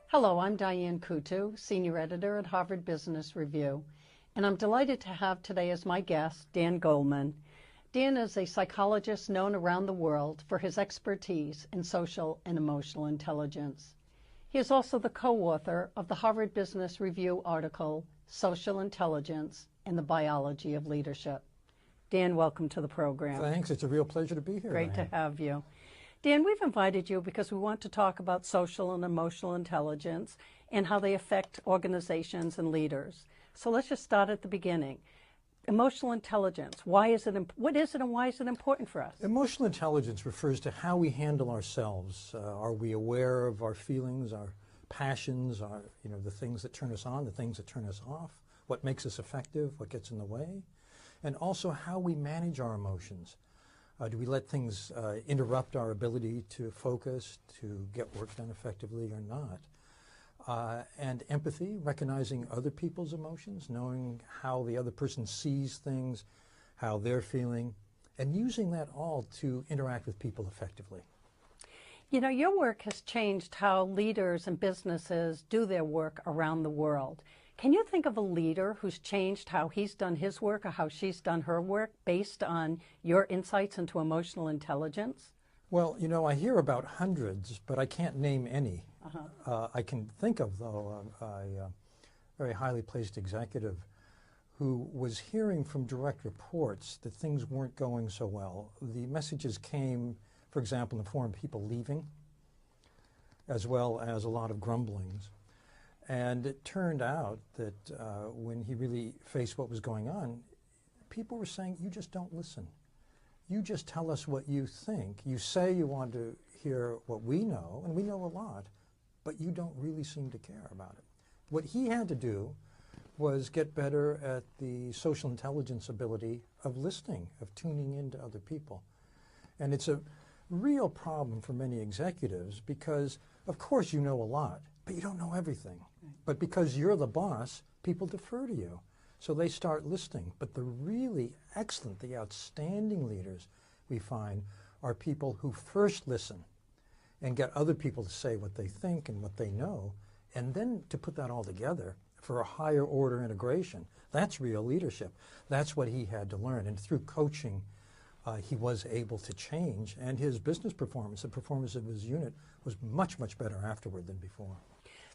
Hello, I'm Diane Kutu, Senior Editor at Harvard Business Review, and I'm delighted to have today as my guest Dan Goleman. Dan is a psychologist known around the world for his expertise in social and emotional intelligence. He is also the co-author of the Harvard Business Review article, Social Intelligence and the Biology of Leadership. Dan, welcome to the program. Thanks. It's a real pleasure to be here. Great to have you. Dan, we've invited you because we want to talk about social and emotional intelligence and how they affect organizations and leaders. So let's just start at the beginning. Emotional intelligence, what is it and why is it important for us? Emotional intelligence refers to how we handle ourselves. Are we aware of our feelings, our passions, the things that turn us on, the things that turn us off, what makes us effective, what gets in the way, and also how we manage our emotions. Do we let things interrupt our ability to focus, to get work done effectively or not? And empathy, recognizing other people's emotions, knowing how the other person sees things, how they're feeling, and using that all to interact with people effectively. You know, your work has changed how leaders and businesses do their work around the world. Can you think of a leader who's changed how he's done his work or how she's done her work based on your insights into emotional intelligence? Well, I hear about hundreds, but I can't name any. I can think of, though, a very highly placed executive who was hearing from direct reports that things weren't going so well. The messages came, for example, in the form of people leaving, as well as a lot of grumblings. And it turned out that when he really faced what was going on, people were saying, you just don't listen. You just tell us what you think. You say you want to hear what we know, and we know a lot, but you don't really seem to care about it. What he had to do was get better at the social intelligence ability of listening, of tuning into other people. And it's a real problem for many executives because, of course, you know a lot, but you don't know everything. But because you're the boss, people defer to you. So they start listening. But the really excellent, the outstanding leaders we find are people who first listen and get other people to say what they think and what they know, and then to put that all together for a higher order integration. That's real leadership. That's what he had to learn. And through coaching, he was able to change. And his business performance, the performance of his unit, was much, much better afterward than before.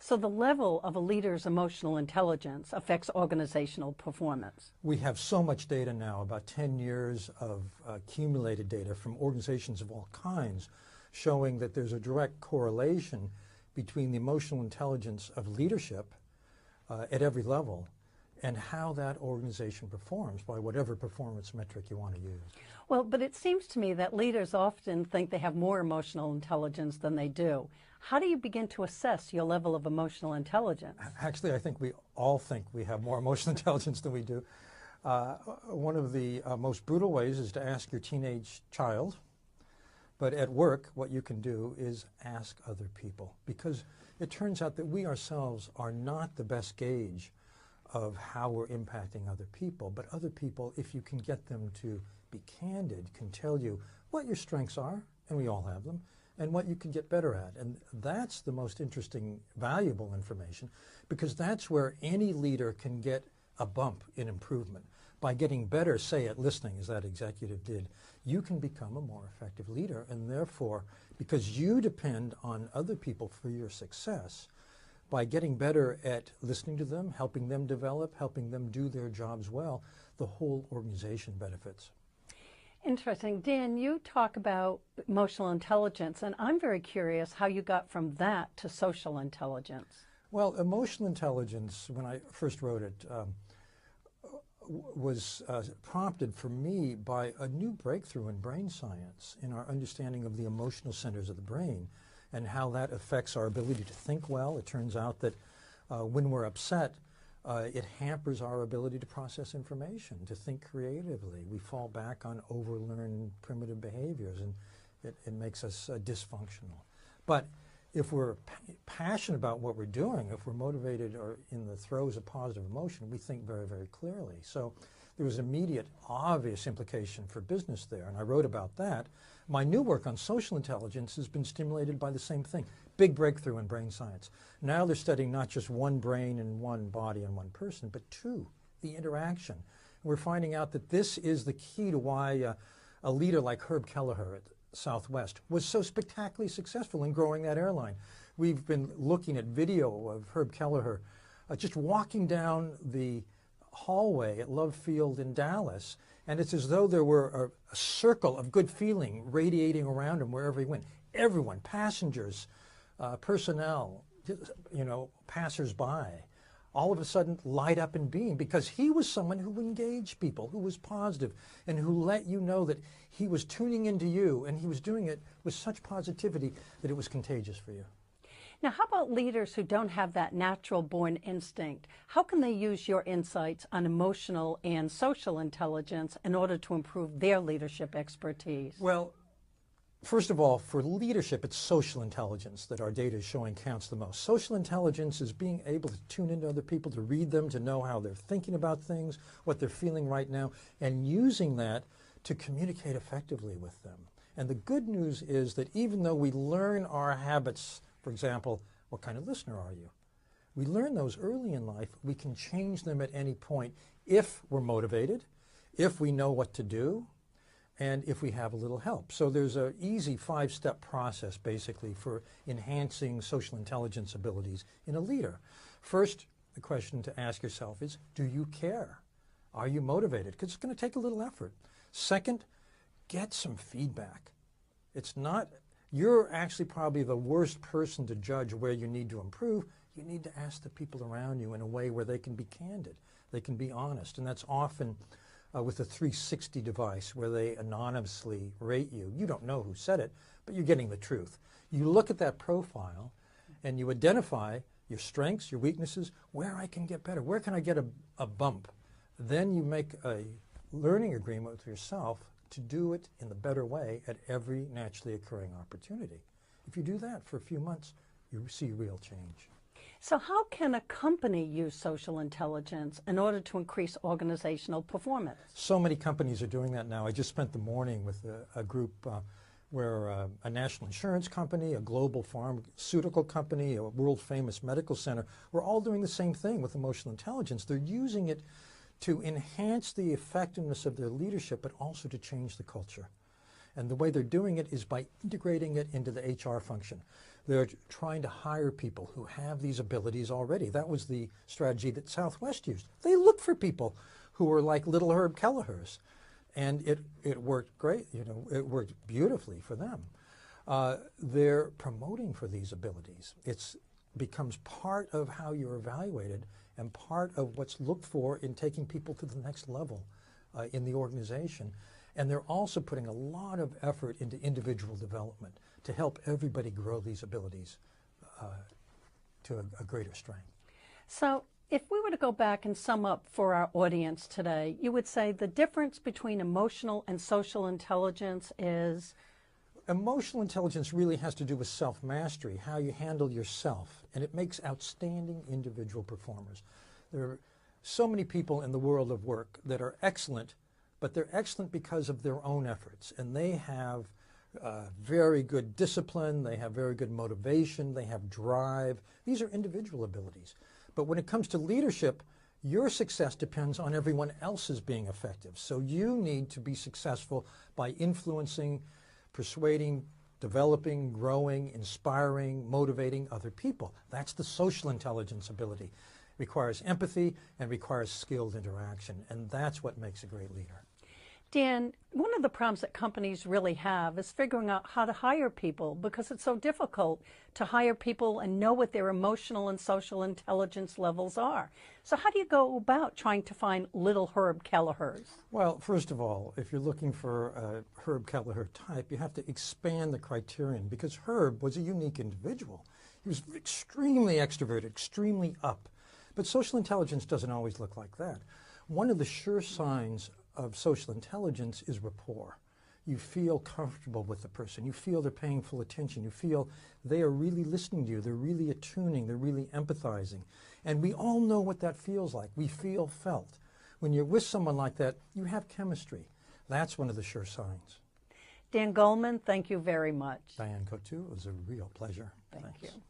So the level of a leader's emotional intelligence affects organizational performance. We have so much data now, about 10 years of accumulated data from organizations of all kinds, showing that there's a direct correlation between the emotional intelligence of leadership at every level and how that organization performs by whatever performance metric you want to use. Well, but it seems to me that leaders often think they have more emotional intelligence than they do. How do you begin to assess your level of emotional intelligence? Actually, I think we all think we have more emotional intelligence than we do. One of the most brutal ways is to ask your teenage child. But at work, what you can do is ask other people, because it turns out that we ourselves are not the best gauge of how we're impacting other people. But other people, if you can get them to be candid, can tell you what your strengths are, and we all have them, and what you can get better at. And that's the most interesting, valuable information, because that's where any leader can get a bump in improvement. By getting better, say, at listening, as that executive did, you can become a more effective leader. And therefore, because you depend on other people for your success, by getting better at listening to them, helping them develop, helping them do their jobs well, the whole organization benefits. Interesting. Dan, you talk about emotional intelligence, and I'm very curious how you got from that to social intelligence. Well, emotional intelligence, when I first wrote it, was prompted for me by a new breakthrough in brain science in our understanding of the emotional centers of the brain and how that affects our ability to think well. It turns out that when we're upset, it hampers our ability to process information, to think creatively. We fall back on overlearned primitive behaviors, and it makes us dysfunctional. But if we're passionate about what we're doing, if we're motivated or in the throes of positive emotion, we think very, very clearly. So there was immediate, obvious implication for business there, and I wrote about that. My new work on social intelligence has been stimulated by the same thing. Big breakthrough in brain science. Now they're studying not just one brain and one body and one person, but two, the interaction. We're finding out that this is the key to why a leader like Herb Kelleher at Southwest was so spectacularly successful in growing that airline. We've been looking at video of Herb Kelleher just walking down the hallway at Love Field in Dallas, and it's as though there were a circle of good feeling radiating around him wherever he went. Everyone, passengers, personnel, passers-by, all of a sudden light up and beam, because he was someone who engaged people, who was positive, and who let you know that he was tuning into you, and he was doing it with such positivity that it was contagious for you. Now, how about leaders who don't have that natural born instinct? How can they use your insights on emotional and social intelligence in order to improve their leadership expertise? Well, first of all, for leadership, it's social intelligence that our data is showing counts the most. Social intelligence is being able to tune into other people, to read them, to know how they're thinking about things, what they're feeling right now, and using that to communicate effectively with them. And the good news is that even though we learn our habits, for example, what kind of listener are you? We learn those early in life. We can change them at any point if we're motivated, if we know what to do, and if we have a little help. So there's an easy 5-step process, basically, for enhancing social intelligence abilities in a leader. First, the question to ask yourself is, do you care? Are you motivated? Because it's going to take a little effort. Second, get some feedback. It's not, you're actually probably the worst person to judge where you need to improve. You need to ask the people around you in a way where they can be candid, they can be honest, and that's often with a 360 device where they anonymously rate you. You don't know who said it, but you're getting the truth. You look at that profile and you identify your strengths, your weaknesses, where I can get better, where can I get a bump. Then you make a learning agreement with yourself to do it in the better way at every naturally occurring opportunity. If you do that for a few months, you see real change. So how can a company use social intelligence in order to increase organizational performance? So many companies are doing that now. I just spent the morning with a group where a national insurance company, a global pharmaceutical company, a world-famous medical center, we're all doing the same thing with emotional intelligence. They're using it to enhance the effectiveness of their leadership, but also to change the culture. And the way they're doing it is by integrating it into the HR function. They're trying to hire people who have these abilities already. That was the strategy that Southwest used. They looked for people who were like little Herb Kelleher's, and it worked great. It worked beautifully for them. They're promoting for these abilities. It becomes part of how you're evaluated and part of what's looked for in taking people to the next level in the organization. And they're also putting a lot of effort into individual development to help everybody grow these abilities to a greater strength. So if we were to go back and sum up for our audience today, you would say the difference between emotional and social intelligence is? Emotional intelligence really has to do with self-mastery, how you handle yourself, and it makes outstanding individual performers. There are so many people in the world of work that are excellent, but they're excellent because of their own efforts, and they have very good discipline, they have very good motivation, they have drive. These are individual abilities. But when it comes to leadership, your success depends on everyone else's being effective. So you need to be successful by influencing, persuading, developing, growing, inspiring, motivating other people. That's the social intelligence ability. It requires empathy and requires skilled interaction, and that's what makes a great leader. Dan, one of the problems that companies really have is figuring out how to hire people, because it's so difficult to hire people and know what their emotional and social intelligence levels are. So how do you go about trying to find little Herb Kelleher's? Well, first of all, if you're looking for a Herb Kelleher type, you have to expand the criterion, because Herb was a unique individual. He was extremely extroverted, extremely up. But social intelligence doesn't always look like that. One of the sure signs of social intelligence is rapport. You feel comfortable with the person. You feel they're paying full attention. You feel they are really listening to you. They're really attuning. They're really empathizing. And we all know what that feels like. We feel felt. When you're with someone like that, you have chemistry. That's one of the sure signs. Dan Goleman, thank you very much. Diane Coutu, it was a real pleasure. Thank Thanks. you.